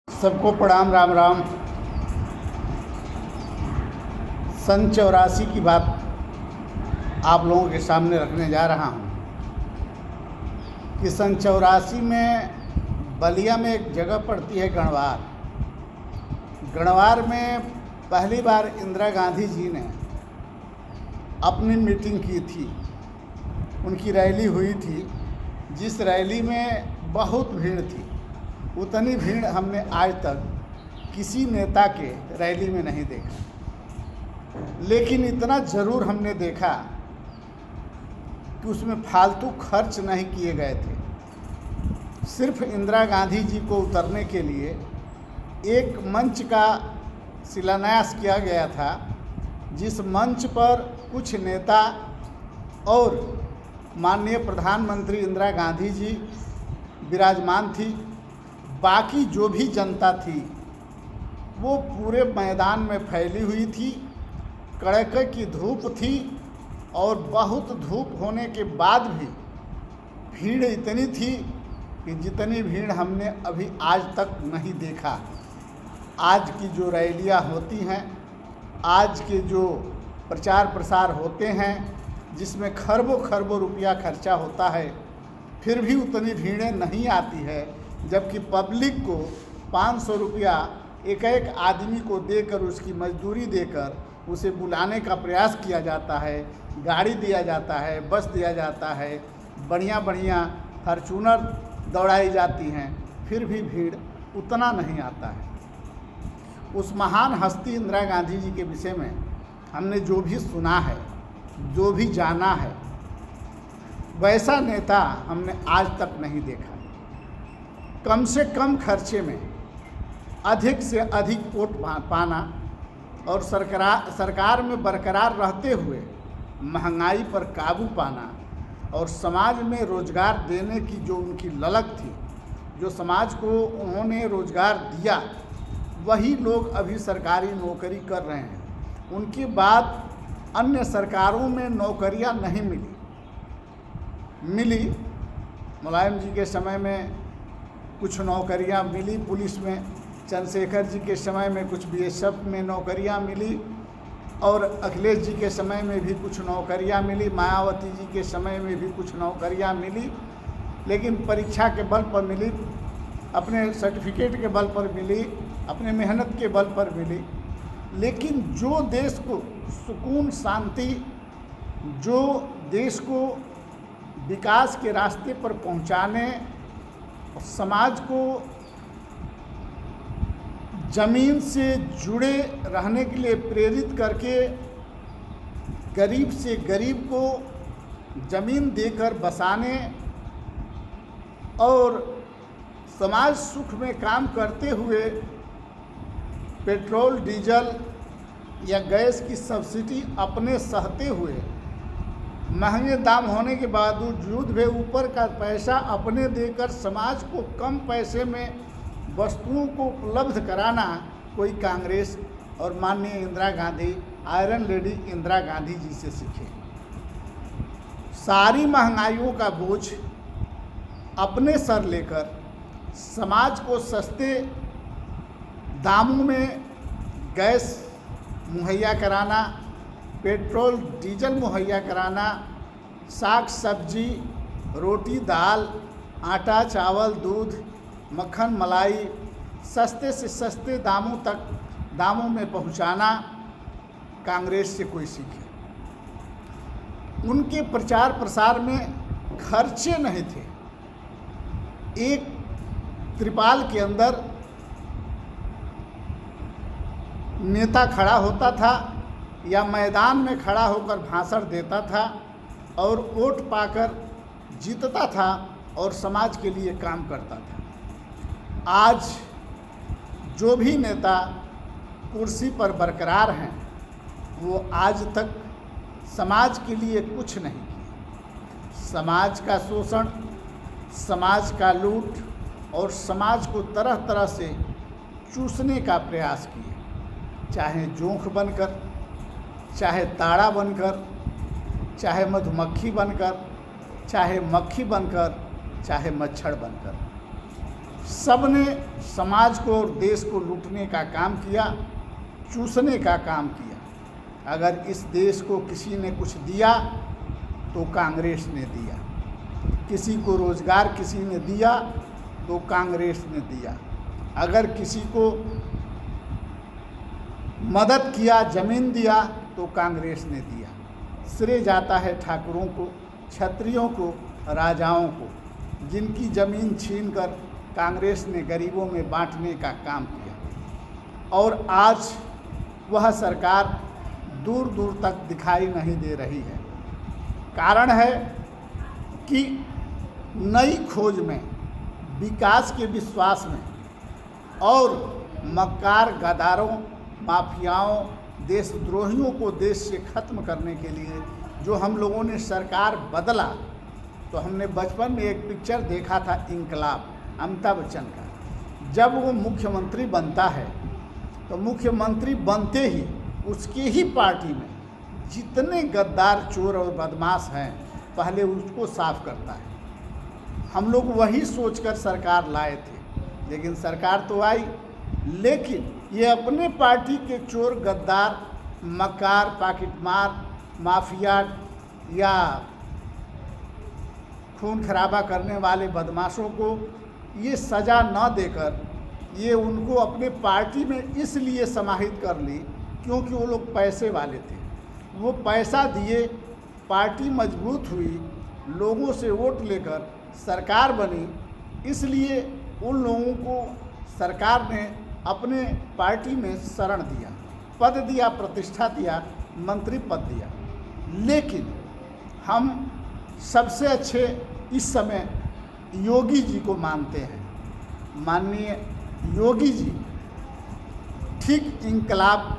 सबको प्रणाम, राम राम। सन 84 की बात आप लोगों के सामने रखने जा रहा हूँ कि सन 84 में बलिया में एक जगह पड़ती है गणवार। गणवार में पहली बार इंदिरा गांधी जी ने अपनी मीटिंग की थी, उनकी रैली हुई थी, जिस रैली में बहुत भीड़ थी। उतनी भीड़ हमने आज तक किसी नेता के रैली में नहीं देखा, लेकिन इतना ज़रूर हमने देखा कि उसमें फालतू खर्च नहीं किए गए थे। सिर्फ इंदिरा गांधी जी को उतरने के लिए एक मंच का शिलान्यास किया गया था, जिस मंच पर कुछ नेता और माननीय प्रधानमंत्री इंदिरा गांधी जी विराजमान थी। बाकी जो भी जनता थी वो पूरे मैदान में फैली हुई थी। कड़ाके की धूप थी और बहुत धूप होने के बाद भी भीड़ इतनी थी कि जितनी भीड़ हमने अभी आज तक नहीं देखा। आज की जो रैलियां होती हैं, आज के जो प्रचार प्रसार होते हैं, जिसमें खरबों खरबों रुपया खर्चा होता है, फिर भी उतनी भीड़ें नहीं आती है। जबकि पब्लिक को 500 रुपया एक एक आदमी को देकर, उसकी मजदूरी देकर उसे बुलाने का प्रयास किया जाता है, गाड़ी दिया जाता है, बस दिया जाता है, बढ़िया बढ़िया फॉर्च्यूनर दौड़ाई जाती हैं, फिर भी भीड़ उतना नहीं आता है। उस महान हस्ती इंदिरा गांधी जी के विषय में हमने जो भी सुना है, जो भी जाना है, वैसा नेता हमने आज तक नहीं देखा। कम से कम खर्चे में अधिक से अधिक वोट पाना और सरकार में बरकरार रहते हुए महंगाई पर काबू पाना और समाज में रोज़गार देने की जो उनकी ललक थी, जो समाज को उन्होंने रोज़गार दिया, वही लोग अभी सरकारी नौकरी कर रहे हैं। उनके बाद अन्य सरकारों में नौकरियां नहीं मिली। मुलायम जी के समय में कुछ नौकरियां मिली पुलिस में, चंद्रशेखर जी के समय में कुछ बीएसएफ में नौकरियां मिली, और अखिलेश जी के समय में भी कुछ नौकरियां मिली, मायावती जी के समय में भी कुछ नौकरियां मिली। लेकिन परीक्षा के बल पर मिली, अपने सर्टिफिकेट के बल पर मिली, अपने मेहनत के बल पर मिली। लेकिन जो देश को सुकून, शांति, जो देश को विकास के रास्ते पर पहुंचाने, समाज को ज़मीन से जुड़े रहने के लिए प्रेरित करके गरीब से गरीब को ज़मीन देकर बसाने और समाज सुख में काम करते हुए पेट्रोल, डीजल या गैस की सब्सिडी अपने सहते हुए, महंगे दाम होने के बावजूद भी ऊपर का पैसा अपने देकर समाज को कम पैसे में वस्तुओं को उपलब्ध कराना, कोई कांग्रेस और माननीय इंदिरा गांधी, आयरन लेडी इंदिरा गांधी जी से सीखे। सारी महंगाइयों का बोझ अपने सर लेकर समाज को सस्ते दामों में गैस मुहैया कराना, पेट्रोल डीजल मुहैया कराना, साग सब्जी, रोटी दाल, आटा चावल, दूध, मक्खन मलाई सस्ते से सस्ते दामों में पहुंचाना कांग्रेस से कोई सीखे। उनके प्रचार प्रसार में खर्चे नहीं थे। एक त्रिपाल के अंदर नेता खड़ा होता था या मैदान में खड़ा होकर भाषण देता था और वोट पाकर जीतता था और समाज के लिए काम करता था। आज जो भी नेता कुर्सी पर बरकरार हैं, वो आज तक समाज के लिए कुछ नहीं किया। समाज का शोषण, समाज का लूट और समाज को तरह तरह से चूसने का प्रयास किए, चाहे जोंक बनकर, चाहे ताड़ा बनकर, चाहे मधुमक्खी बनकर, चाहे मक्खी बनकर, चाहे मच्छर बनकर। सबने समाज को और देश को लूटने का काम किया, चूसने का काम किया। अगर इस देश को किसी ने कुछ दिया तो कांग्रेस ने दिया, किसी को रोज़गार किसी ने दिया तो कांग्रेस ने दिया, अगर किसी को मदद किया, ज़मीन दिया तो कांग्रेस ने दिया। श्रेय जाता है ठाकुरों को, क्षत्रियों को, राजाओं को, जिनकी ज़मीन छीनकर कांग्रेस ने गरीबों में बांटने का काम किया। और आज वह सरकार दूर दूर तक दिखाई नहीं दे रही है। कारण है कि नई खोज में, विकास के विश्वास में और मक्कार, गद्दारों, माफियाओं, देशद्रोहियों को देश से ख़त्म करने के लिए जो हम लोगों ने सरकार बदला, तो हमने बचपन में एक पिक्चर देखा था इनकलाब, अमिताभ बच्चन का। जब वो मुख्यमंत्री बनता है तो मुख्यमंत्री बनते ही उसके ही पार्टी में जितने गद्दार, चोर और बदमाश हैं पहले उसको साफ करता है। हम लोग वही सोचकर सरकार लाए थे, लेकिन सरकार तो आई, लेकिन ये अपने पार्टी के चोर, गद्दार, मक्कार, पाकिटमार, माफिया या खून खराबा करने वाले बदमाशों को ये सज़ा न देकर ये उनको अपने पार्टी में इसलिए समाहित कर ली क्योंकि वो लोग पैसे वाले थे। वो पैसा दिए, पार्टी मजबूत हुई, लोगों से वोट लेकर सरकार बनी, इसलिए उन लोगों को सरकार ने अपने पार्टी में शरण दिया, पद दिया, प्रतिष्ठा दिया, मंत्री पद दिया। लेकिन हम सबसे अच्छे इस समय योगी जी को मानते हैं। माननीय योगी जी ठीक इंकलाब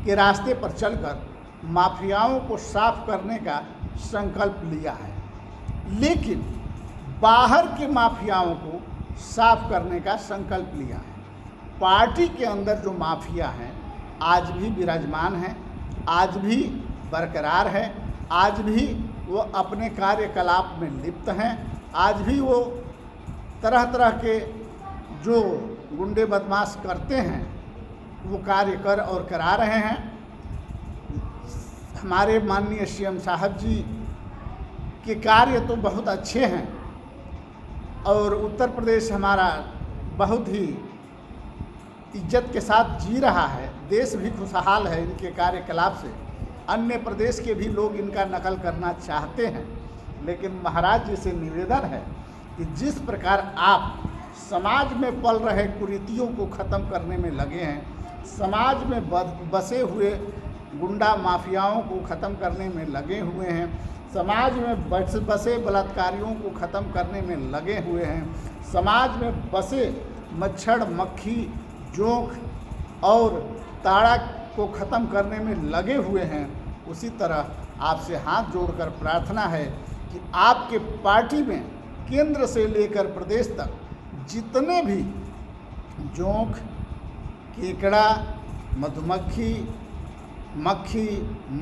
के रास्ते पर चलकर माफियाओं को साफ करने का संकल्प लिया है, लेकिन बाहर के माफियाओं को साफ करने का संकल्प लिया है। पार्टी के अंदर जो माफिया हैं आज भी विराजमान हैं, आज भी बरकरार है, आज भी वो अपने कार्यकलाप में लिप्त हैं, आज भी वो तरह तरह के जो गुंडे बदमाश करते हैं वो कार्य कर और करा रहे हैं। हमारे माननीय सीएम साहब जी के कार्य तो बहुत अच्छे हैं और उत्तर प्रदेश हमारा बहुत ही इज्जत के साथ जी रहा है, देश भी खुशहाल है इनके कार्यकलाप से। अन्य प्रदेश के भी लोग इनका नकल करना चाहते हैं, लेकिन महाराज जी से निवेदन है कि जिस प्रकार आप समाज में पल रहे कुरीतियों को ख़त्म करने में लगे हैं, समाज में बसे हुए गुंडा माफियाओं को ख़त्म करने में लगे हुए हैं, समाज में बसे बलात्कारियों को ख़त्म करने में लगे हुए हैं, समाज में बसे मच्छर, मक्खी, जोंक और ताड़ा को ख़त्म करने में लगे हुए हैं, उसी तरह आपसे हाथ जोड़कर प्रार्थना है कि आपके पार्टी में केंद्र से लेकर प्रदेश तक जितने भी जोंक, केकड़ा, मधुमक्खी, मक्खी,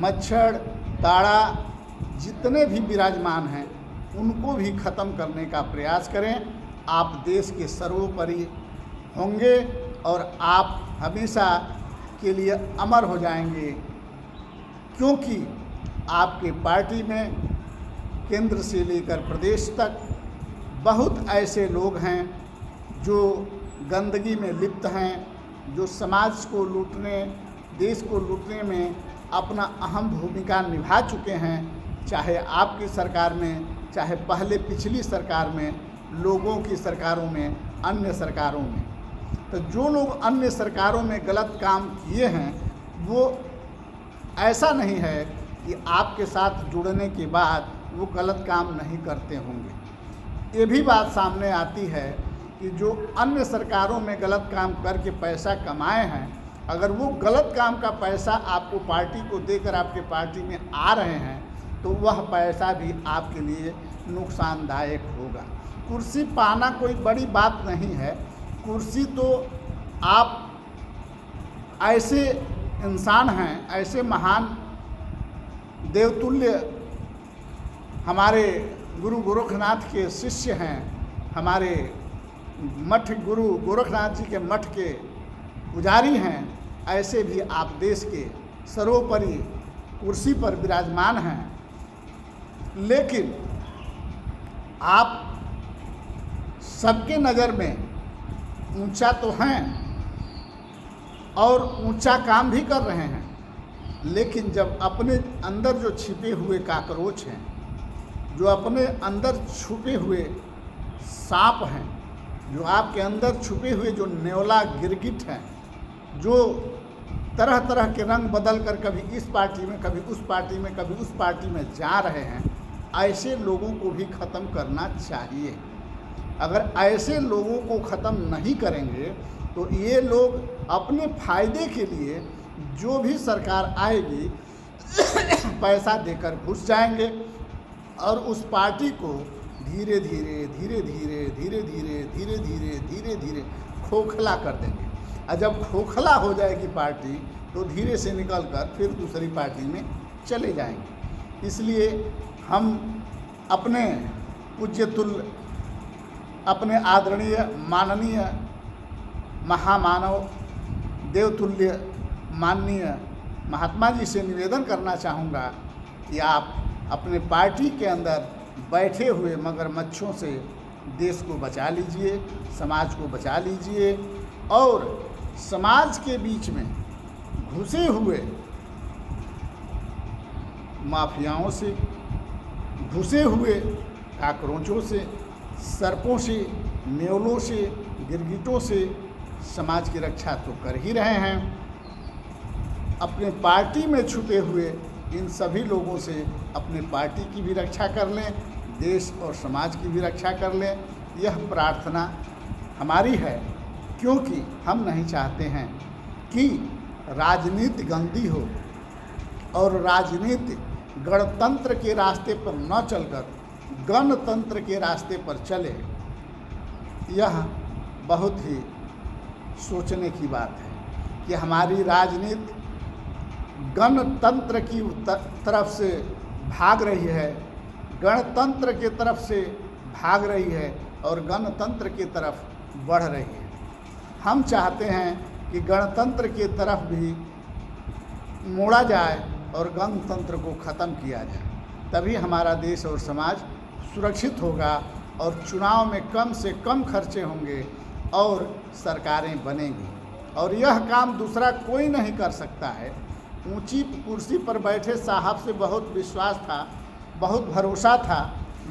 मच्छर, ताड़ा जितने भी विराजमान हैं उनको भी ख़त्म करने का प्रयास करें। आप देश के सर्वोपरि होंगे और आप हमेशा के लिए अमर हो जाएंगे, क्योंकि आपके पार्टी में केंद्र से लेकर प्रदेश तक बहुत ऐसे लोग हैं जो गंदगी में लिप्त हैं, जो समाज को लूटने, देश को लूटने में अपना अहम भूमिका निभा चुके हैं, चाहे आपकी सरकार में, चाहे पहले पिछली सरकार में, लोगों की सरकारों में, अन्य सरकारों में। तो जो लोग अन्य सरकारों में गलत काम किए हैं वो ऐसा नहीं है कि आपके साथ जुड़ने के बाद वो गलत काम नहीं करते होंगे। ये भी बात सामने आती है कि जो अन्य सरकारों में गलत काम करके पैसा कमाए हैं, अगर वो गलत काम का पैसा आपको पार्टी को देकर आपके पार्टी में आ रहे हैं तो वह पैसा भी आपके लिए नुकसानदायक होगा। कुर्सी पाना कोई बड़ी बात नहीं है, कुर्सी तो आप ऐसे इंसान हैं, ऐसे महान देवतुल्य हमारे गुरु गोरखनाथ के शिष्य हैं, हमारे मठ गुरु गोरखनाथ जी के मठ के पुजारी हैं, ऐसे भी आप देश के सर्वोपरि कुर्सी पर विराजमान हैं। लेकिन आप सबके नज़र में ऊंचा तो हैं और ऊंचा काम भी कर रहे हैं, लेकिन जब अपने अंदर जो छिपे हुए काकरोच हैं, जो अपने अंदर छुपे हुए सांप हैं, जो आपके अंदर छुपे हुए जो नेवला गिरगिट हैं, जो तरह तरह के रंग बदल कर कभी इस पार्टी में, कभी उस पार्टी में, कभी उस पार्टी में जा रहे हैं, ऐसे लोगों को भी ख़त्म करना चाहिए। अगर ऐसे लोगों को ख़त्म नहीं करेंगे तो ये लोग अपने फ़ायदे के लिए जो भी सरकार आएगी पैसा देकर घुस जाएंगे और उस पार्टी को धीरे धीरे धीरे धीरे धीरे धीरे धीरे धीरे धीरे धीरे खोखला कर देंगे। और जब खोखला हो जाएगी पार्टी तो धीरे से निकल कर फिर दूसरी पार्टी में चले जाएंगे। इसलिए हम अपने पूज्यतुल्य, अपने आदरणीय माननीय महामानव देवतुल्य माननीय महात्मा जी से निवेदन करना चाहूँगा कि आप अपने पार्टी के अंदर बैठे हुए मगरमच्छों से देश को बचा लीजिए, समाज को बचा लीजिए और समाज के बीच में घुसे हुए माफियाओं से, घुसे हुए काकरोचों से, सर्पों से, नेवलों से, गिरगिटों से समाज की रक्षा तो कर ही रहे हैं। अपने पार्टी में छुपे हुए इन सभी लोगों से अपने पार्टी की भी रक्षा कर लें, देश और समाज की भी रक्षा कर लें, यह प्रार्थना हमारी है। क्योंकि हम नहीं चाहते हैं कि राजनीति गंदी हो और राजनीति गणतंत्र के रास्ते पर न चलकर गणतंत्र के रास्ते पर चले। यह बहुत ही सोचने की बात है कि हमारी राजनीति गणतंत्र की तरफ से भाग रही है, गणतंत्र के तरफ से भाग रही है और गणतंत्र की तरफ बढ़ रही है। हम चाहते हैं कि गणतंत्र की तरफ भी मोड़ा जाए और गणतंत्र को ख़त्म किया जाए, तभी हमारा देश और समाज सुरक्षित होगा और चुनाव में कम से कम खर्चे होंगे और सरकारें बनेंगी। और यह काम दूसरा कोई नहीं कर सकता है। ऊंची कुर्सी पर बैठे साहब से बहुत विश्वास था, बहुत भरोसा था,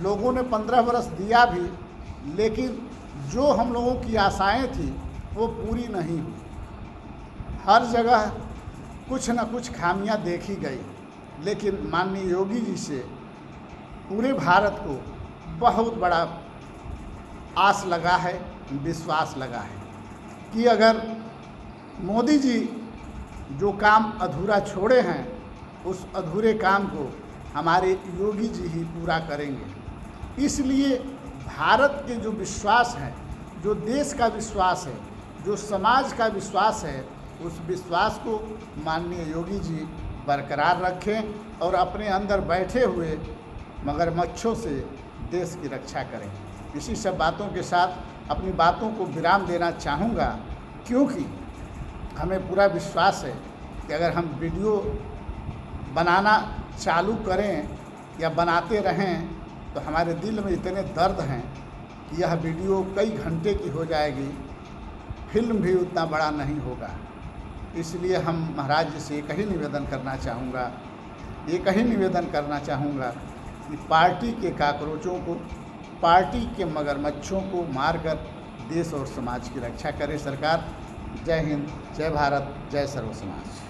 लोगों ने 15 बरस दिया भी, लेकिन जो हम लोगों की आशाएं थी वो पूरी नहीं हुई। हर जगह कुछ न कुछ खामियां देखी गई, लेकिन माननीय योगी जी से पूरे भारत को बहुत बड़ा आस लगा है, विश्वास लगा है कि अगर मोदी जी जो काम अधूरा छोड़े हैं, उस अधूरे काम को हमारे योगी जी ही पूरा करेंगे। इसलिए भारत के जो विश्वास है, जो देश का विश्वास है, जो समाज का विश्वास है, उस विश्वास को माननीय योगी जी बरकरार रखें और अपने अंदर बैठे हुए मगरमच्छों से देश की रक्षा करें। इसी सब बातों के साथ अपनी बातों को विराम देना चाहूँगा, क्योंकि हमें पूरा विश्वास है कि अगर हम वीडियो बनाना चालू करें या बनाते रहें तो हमारे दिल में इतने दर्द हैं कि यह वीडियो कई घंटे की हो जाएगी, फिल्म भी उतना बड़ा नहीं होगा। इसलिए हम महाराज जी से एक ही निवेदन करना चाहूँगा कि पार्टी के काकरोचों को, पार्टी के मगरमच्छों को मारकर देश और समाज की रक्षा करे सरकार। जय हिंद, जय भारत, जय सर्व समाज।